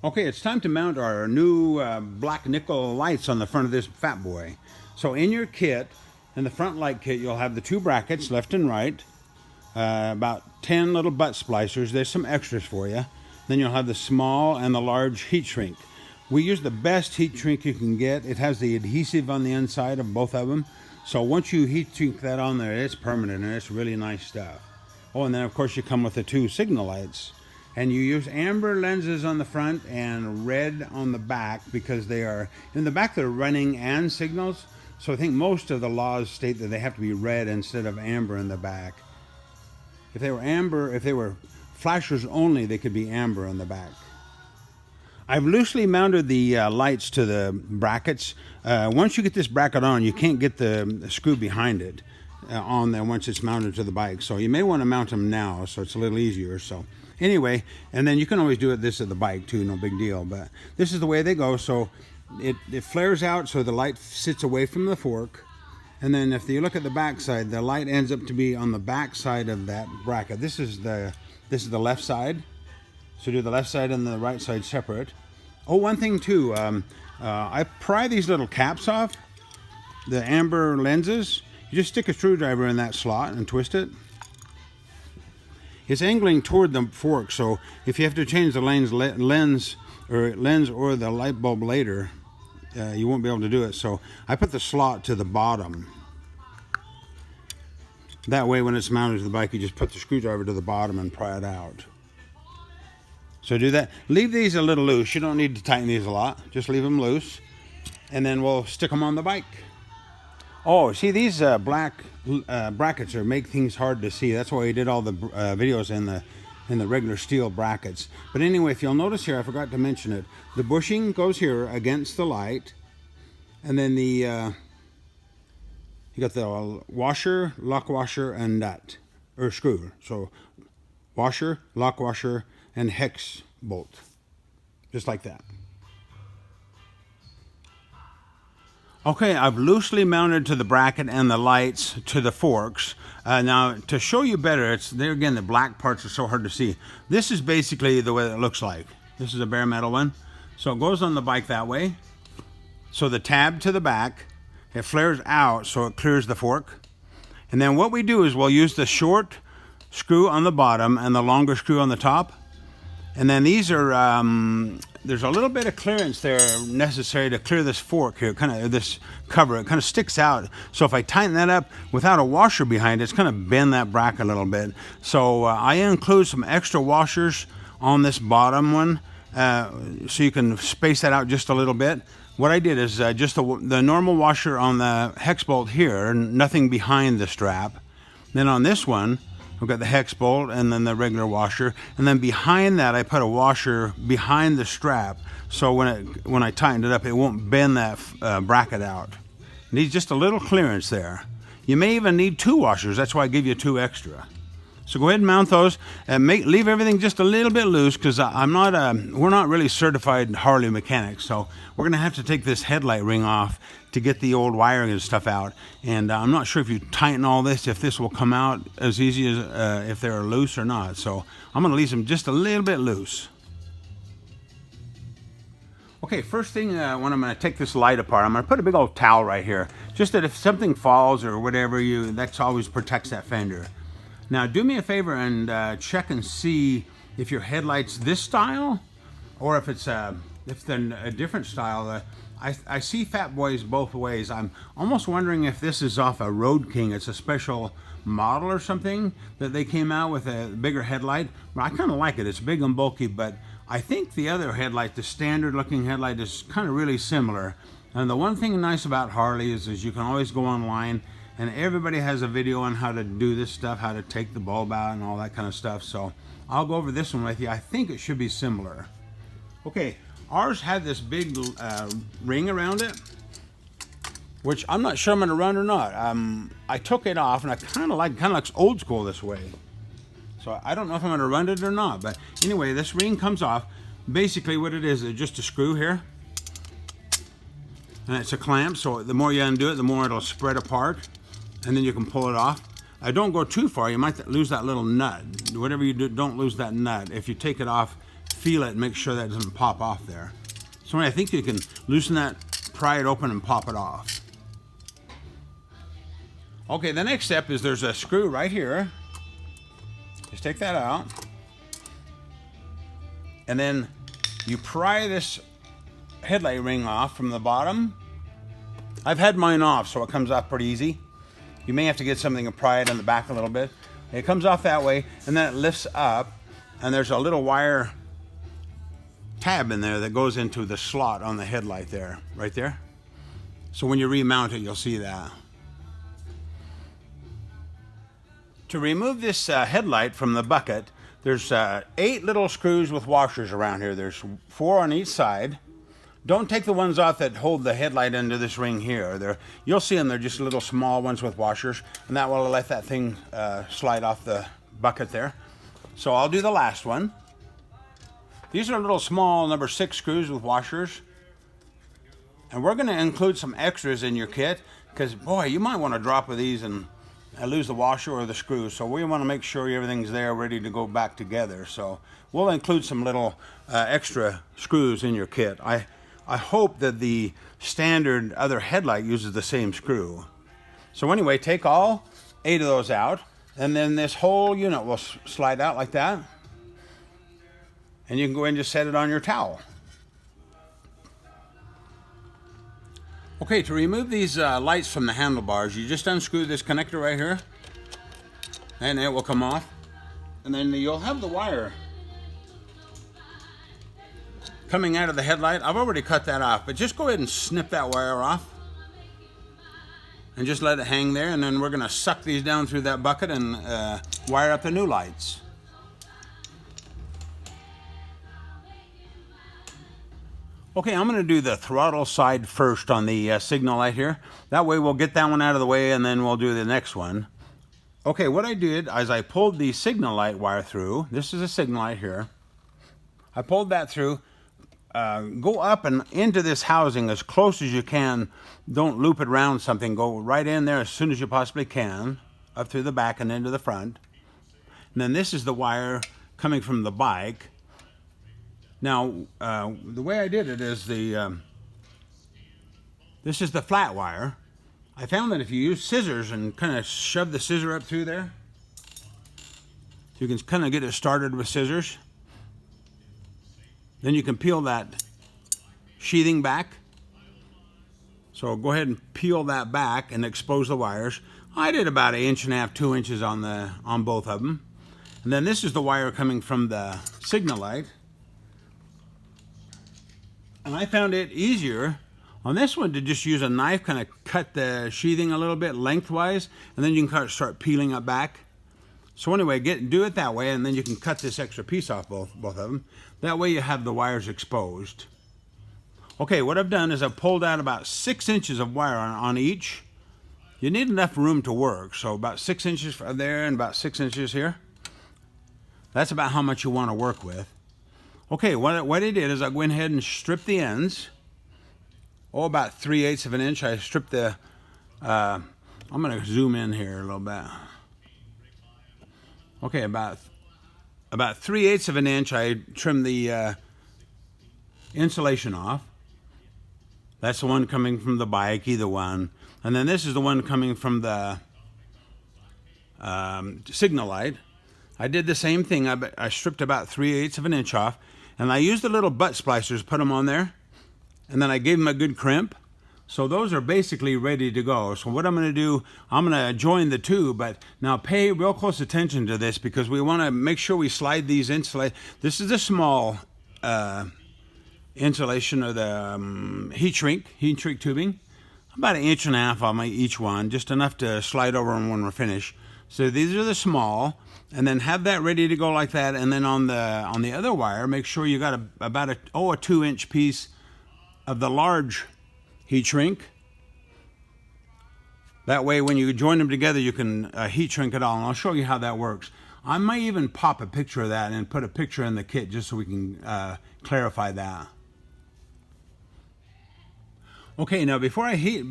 Okay, it's time to mount our new black nickel lights on the front of this fat boy. So in your kit, in the front light kit, you'll have the two brackets, left and right, about 10 little butt splicers. There's some extras for you. Then you'll have the small and the large heat shrink. We use the best heat shrink you can get. It has the adhesive on the inside of both of them. So once you heat shrink that on there, it's permanent and it's really nice stuff. Oh, and then of course you come with the two signal lights. And you use amber lenses on the front and red on the back because they are, in the back they're running and signals. So I think most of the laws state that they have to be red instead of amber in the back. If they were amber, if they were flashers only, they could be amber on the back. I've loosely mounted the lights to the brackets. Once you get this bracket on, you can't get the screw behind it on there once it's mounted to the bike. So you may want to mount them now so it's a little easier. So anyway, and then you can always do this at the bike too, no big deal. But this is the way they go. So it flares out so the light sits away from the fork. And then if you look at the back side, the light ends up to be on the back side of that bracket. This is the left side. So do the left side and the right side separate. Oh, one thing too, I pry these little caps off, the amber lenses. You just stick a screwdriver in that slot and twist it. It's angling toward the fork, so if you have to change the lens or the light bulb later, you won't be able to do it. So I put the slot to the bottom. That way when it's mounted to the bike, you just put the screwdriver to the bottom and pry it out. So do that. Leave these a little loose. You don't need to tighten these a lot. Just leave them loose. And then we'll stick them on the bike. Oh, see, these black brackets make things hard to see. That's why we did all the videos in the regular steel brackets. But anyway, if you'll notice here, I forgot to mention it. The bushing goes here against the light. And then you got the washer, lock washer, and nut, or screw. So washer, lock washer, and hex bolt. Just like that. Okay, I've loosely mounted to the bracket and the lights to the forks. Now, to show you better, there again, the black parts are so hard to see. This is basically the way it looks like. This is a bare metal one. So it goes on the bike that way. So the tab to the back, it flares out so it clears the fork. And then what we do is we'll use the short screw on the bottom and the longer screw on the top. And then these are, there's a little bit of clearance there necessary to clear this fork here, this cover. It kind of sticks out. So if I tighten that up without a washer behind it, it's going to bend that bracket a little bit. So I include some extra washers on this bottom one so you can space that out just a little bit. What I did is just the normal washer on the hex bolt here, nothing behind the strap. Then on this one, I've got the hex bolt and then the regular washer, and then behind that I put a washer behind the strap, so when I tightened it up, it won't bend that bracket out. It needs just a little clearance there. You may even need two washers. That's why I give you two extra. So go ahead and mount those and leave everything just a little bit loose, because we're not really certified Harley mechanics, so we're gonna have to take this headlight ring off to get the old wiring and stuff out. And I'm not sure if you tighten all this, if this will come out as easy as if they're loose or not. So I'm gonna leave them just a little bit loose. Okay, first thing when I'm gonna take this light apart, I'm gonna put a big old towel right here, just that if something falls or whatever, that always protects that fender. Now do me a favor and check and see if your headlight's this style or if they're a different style. I see Fat Boys both ways. I'm almost wondering if this is off a Road King. It's a special model or something that they came out with a bigger headlight. Well, I kind of like it. It's big and bulky, but I think the other headlight, the standard looking headlight, is kind of really similar. And the one thing nice about Harley is you can always go online and everybody has a video on how to do this stuff, how to take the bulb out and all that kind of stuff. So I'll go over this one with you. I think it should be similar. Okay, ours had this big ring around it, which I'm not sure I'm going to run or not. I took it off and I kind of looks old school this way. So I don't know if I'm going to run it or not. But anyway, this ring comes off. Basically what it is just a screw here. And it's a clamp, so the more you undo it, the more it'll spread apart. And then you can pull it off. Don't go too far, you might lose that little nut. Whatever you do, don't lose that nut. If you take it off feel it and make sure that doesn't pop off there. So I think you can loosen that, pry it open and pop it off. Okay, the next step is there's a screw right here. Just take that out. And then you pry this headlight ring off from the bottom. I've had mine off, so it comes off pretty easy. You may have to get something and pry it on the back a little bit. It comes off that way, and then it lifts up, and there's a little wire tab in there that goes into the slot on the headlight there, right there. So when you remount it, you'll see that. To remove this headlight from the bucket, there's 8 little screws with washers around here. There's 4 on each side. Don't take the ones off that hold the headlight into this ring here. You'll see them, they're just little small ones with washers, and that will let that thing slide off the bucket there. So I'll do the last one. These are little small number 6 screws with washers. And we're going to include some extras in your kit, because boy, you might want to drop with these and lose the washer or the screws. So we want to make sure everything's there ready to go back together. So we'll include some little extra screws in your kit. I hope that the standard other headlight uses the same screw. So anyway, take all 8 of those out, and then this whole unit will slide out like that. And you can go ahead and just set it on your towel. Okay, to remove these lights from the handlebars, you just unscrew this connector right here, and it will come off. And then you'll have the wire coming out of the headlight. I've already cut that off, but just go ahead and snip that wire off and just let it hang there, and then we're going to suck these down through that bucket and wire up the new lights. Okay, I'm going to do the throttle side first on the signal light here. That way we'll get that one out of the way, and then we'll do the next one. Okay, what I did is I pulled the signal light wire through. This is a signal light here. I pulled that through. Go up and into this housing as close as you can. Don't loop it around something. Go right in there as soon as you possibly can, up through the back and into the front. And then this is the wire coming from the bike. Now, the way I did it is this is the flat wire. I found that if you use scissors and kind of shove the scissor up through there, you can kind of get it started with scissors. Then you can peel that sheathing back. So go ahead and peel that back and expose the wires. I did about 1.5 inches, 2 inches on both of them. And then this is the wire coming from the signal light. And I found it easier on this one to just use a knife, kind of cut the sheathing a little bit lengthwise, and then you can kind of start peeling it back. So anyway, do it that way, and then you can cut this extra piece off both of them. That way you have the wires exposed. Okay, what I've done is I've pulled out about 6 inches of wire on each. You need enough room to work, so about 6 inches there and about 6 inches here. That's about how much you want to work with. Okay, what I did is I went ahead and stripped the ends. About 3/8 of an inch. I stripped the, I'm going to zoom in here a little bit. Okay, about 3/8 of an inch. I trimmed the insulation off. That's the one coming from the bike, either one. And then this is the one coming from the signal light. I did the same thing. I stripped about 3/8 of an inch off, and I used the little butt splicers, put them on there, and then I gave them a good crimp. So those are basically ready to go. So what I'm going to do, I'm going to join the two, but now pay real close attention to this because we want to make sure we slide these This is a small insulation of the heat shrink tubing, about 1.5 inches on each one, just enough to slide over them when we're finished. So these are the small, and then have that ready to go like that. And then on the other wire, make sure you got about a 2-inch piece of the large heat shrink. That way, when you join them together, you can heat shrink it all. And I'll show you how that works. I might even pop a picture of that and put a picture in the kit just so we can clarify that. Okay, now before I heat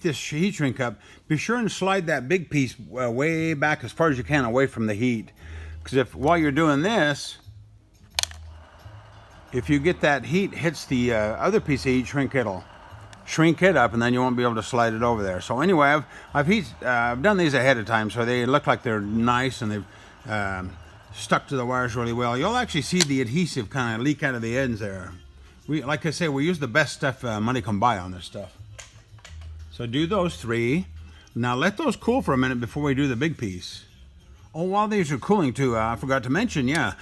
this heat shrink up, be sure and slide that big piece way back as far as you can away from the heat. Because while you're doing this, if you get that heat hits the other piece of heat shrink, it'll shrink it up, and then you won't be able to slide it over there. So anyway, I've done these ahead of time, so they look like they're nice, and they've stuck to the wires really well. You'll actually see the adhesive kind of leak out of the ends there. Like I say, we use the best stuff money can buy on this stuff. So do those 3. Now let those cool for a minute before we do the big piece. Oh, while these are cooling too, I forgot to mention, yeah,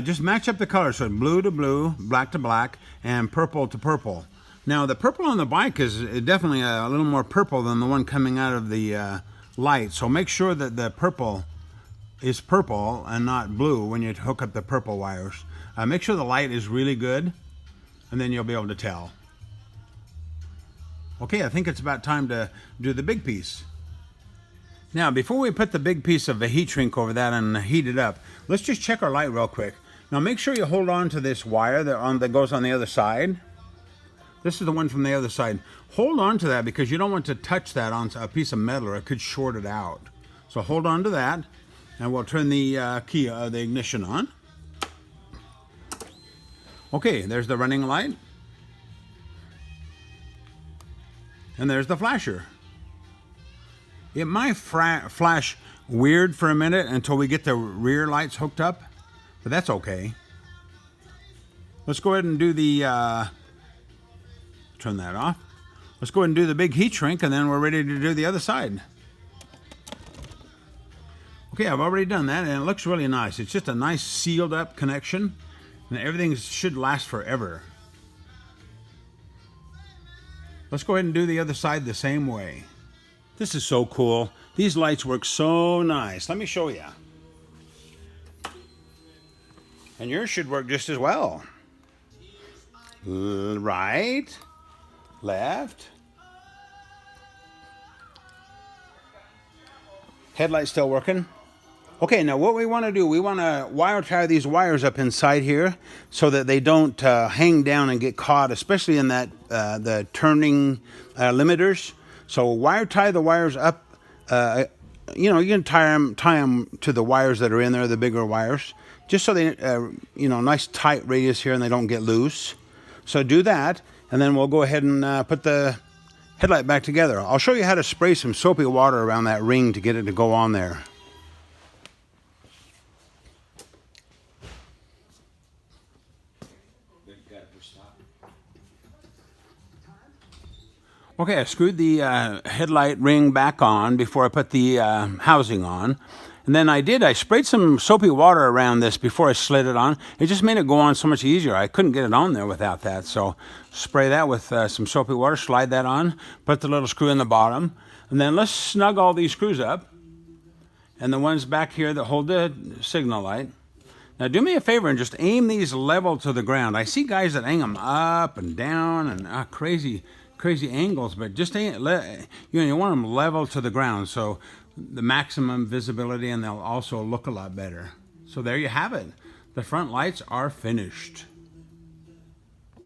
just match up the colors. So blue to blue, black to black, and purple to purple. Now the purple on the bike is definitely a little more purple than the one coming out of the light. So make sure that the purple is purple and not blue when you hook up the purple wires. Make sure the light is really good, and then you'll be able to tell. Okay, I think it's about time to do the big piece. Now, before we put the big piece of the heat shrink over that and heat it up, let's just check our light real quick. Now, make sure you hold on to this wire that goes on the other side. This is the one from the other side. Hold on to that because you don't want to touch that on a piece of metal or it could short it out. So hold on to that, and we'll turn the the ignition on. Okay, there's the running light. And there's the flasher. It might flash weird for a minute until we get the rear lights hooked up, but that's okay. Let's go ahead and do the, turn that off. Let's go ahead and do the big heat shrink, and then we're ready to do the other side. Okay, I've already done that, and it looks really nice. It's just a nice sealed up connection, and everything should last forever. Let's go ahead and do the other side the same way. This is so cool. These lights work so nice. Let me show you. And yours should work just as well. Right, left. Headlight still working. Okay, now what we want to do, we want to wire tie these wires up inside here so that they don't hang down and get caught, especially in that the turning limiters. So wire tie the wires up. You know, you can tie them to the wires that are in there, the bigger wires, just so they, you know, nice tight radius here and they don't get loose. So do that, and then we'll go ahead and put the headlight back together. I'll show you how to spray some soapy water around that ring to get it to go on there. Okay, I screwed the headlight ring back on before I put the housing on. And then I sprayed some soapy water around this before I slid it on. It just made it go on so much easier. I couldn't get it on there without that. So spray that with some soapy water, slide that on, put the little screw in the bottom. And then let's snug all these screws up. And the ones back here that hold the signal light. Now do me a favor and just aim these level to the ground. I see guys that aim them up and down and crazy angles, but just you want them level to the ground, so the maximum visibility, and they'll also look a lot better. So there you have it. The front lights are finished.